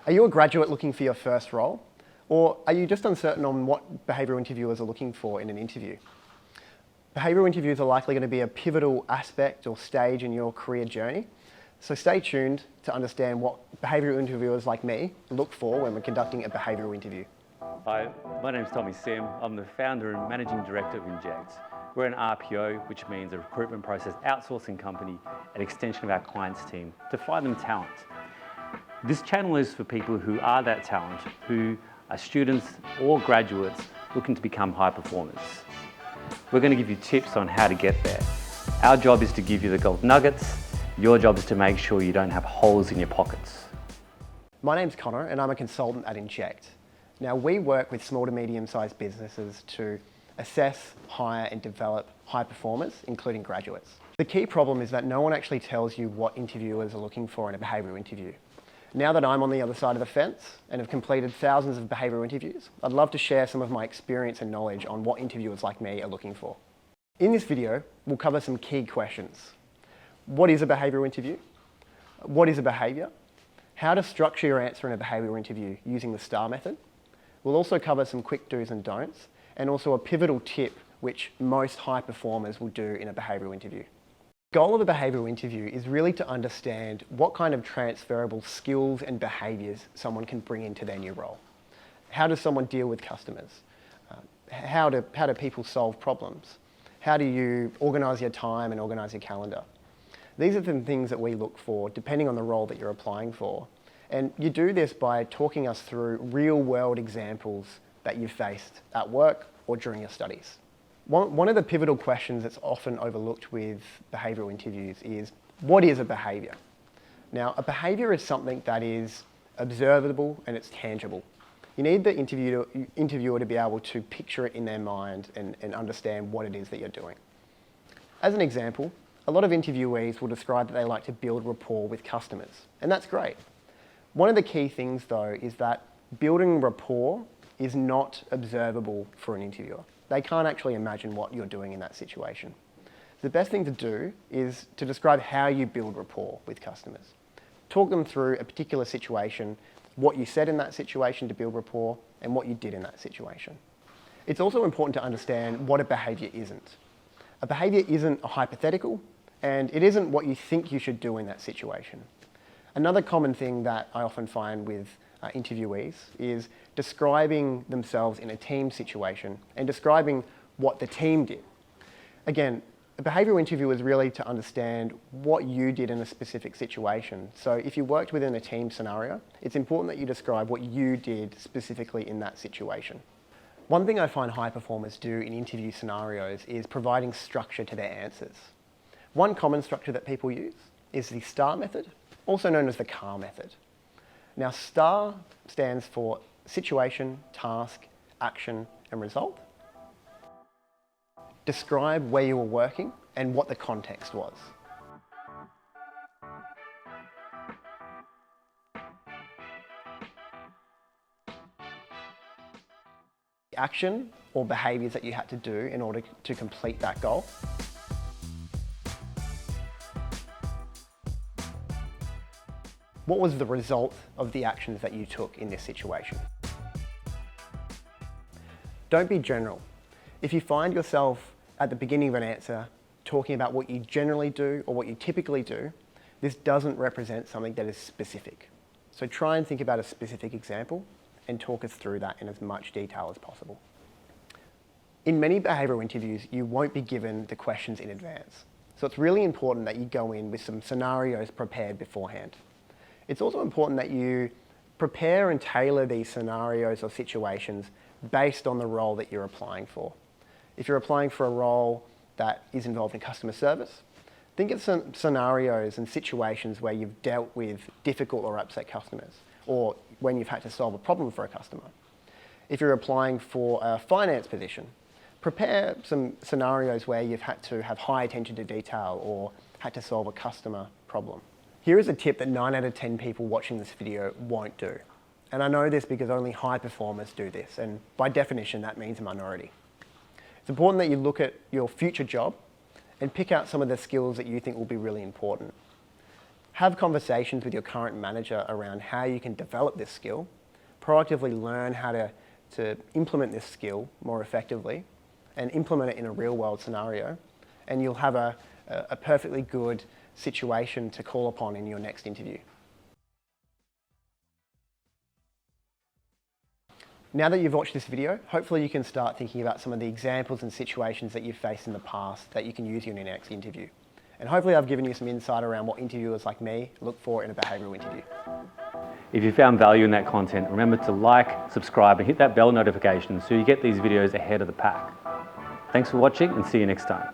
Are you a graduate looking for your first role? Or are you just uncertain on what behavioural interviewers are looking for in an interview? Behavioural interviews are likely going to be a pivotal aspect or stage in your career journey. So stay tuned to understand what behavioural interviewers like me look for when we're conducting a behavioural interview. Hi, my name's Tommy Sim. I'm the founder and managing director of Inject. We're an RPO, which means a recruitment process outsourcing company, an extension of our clients' team to find them talent. This channel is for people who are that talent, who are students or graduates looking to become high performers. We're going to give you tips on how to get there. Our job is to give you the gold nuggets. Your job is to make sure you don't have holes in your pockets. My name's Connor and I'm a consultant at Inject. Now we work with small to medium-sized businesses to assess, hire and develop high performers, including graduates. The key problem is that no one actually tells you what interviewers are looking for in a behavioural interview. Now that I'm on the other side of the fence and have completed thousands of behavioural interviews, I'd love to share some of my experience and knowledge on what interviewers like me are looking for. In this video, we'll cover some key questions. What is a behavioural interview? What is a behaviour? How to structure your answer in a behavioural interview using the STAR method. We'll also cover some quick do's and don'ts, and also a pivotal tip which most high performers will do in a behavioural interview. The goal of a behavioural interview is really to understand what kind of transferable skills and behaviours someone can bring into their new role. How does someone deal with customers? How do people solve problems? How do you organise your time and organise your calendar? These are the things that we look for depending on the role that you're applying for. And you do this by talking us through real-world examples that you've faced at work or during your studies. One of the pivotal questions that's often overlooked with behavioural interviews is, what is a behaviour? Now, a behaviour is something that is observable and it's tangible. You need the interviewer to be able to picture it in their mind and understand what it is that you're doing. As an example, a lot of interviewees will describe that they like to build rapport with customers, and that's great. One of the key things though is that building rapport is not observable for an interviewer. They can't actually imagine what you're doing in that situation. The best thing to do is to describe how you build rapport with customers. Talk them through a particular situation, what you said in that situation to build rapport, and what you did in that situation. It's also important to understand what a behaviour isn't. A behaviour isn't a hypothetical, and it isn't what you think you should do in that situation. Another common thing that I often find with interviewees is describing themselves in a team situation and describing what the team did. Again, a behavioural interview is really to understand what you did in a specific situation. So if you worked within a team scenario, it's important that you describe what you did specifically in that situation. One thing I find high performers do in interview scenarios is providing structure to their answers. One common structure that people use is the STAR method, also known as the CAR method. Now, STAR stands for situation, task, action, and result. Describe where you were working and what the context was. Action or behaviours that you had to do in order to complete that goal. What was the result of the actions that you took in this situation? Don't be general. If you find yourself at the beginning of an answer talking about what you generally do or what you typically do, this doesn't represent something that is specific. So try and think about a specific example and talk us through that in as much detail as possible. In many behavioural interviews, you won't be given the questions in advance. So it's really important that you go in with some scenarios prepared beforehand. It's also important that you prepare and tailor these scenarios or situations based on the role that you're applying for. If you're applying for a role that is involved in customer service, think of some scenarios and situations where you've dealt with difficult or upset customers, or when you've had to solve a problem for a customer. If you're applying for a finance position, prepare some scenarios where you've had to have high attention to detail or had to solve a customer problem. Here is a tip that 9 out of 10 people watching this video won't do. And I know this because only high performers do this, and by definition that means a minority. It's important that you look at your future job and pick out some of the skills that you think will be really important. Have conversations with your current manager around how you can develop this skill, proactively learn how to implement this skill more effectively, and implement it in a real-world scenario, and you'll have a perfectly good situation to call upon in your next interview. Now that you've watched this video, hopefully you can start thinking about some of the examples and situations that you've faced in the past that you can use in your next interview. And hopefully I've given you some insight around what interviewers like me look for in a behavioural interview. If you found value in that content, remember to like, subscribe and hit that bell notification so you get these videos ahead of the pack. Thanks for watching and see you next time.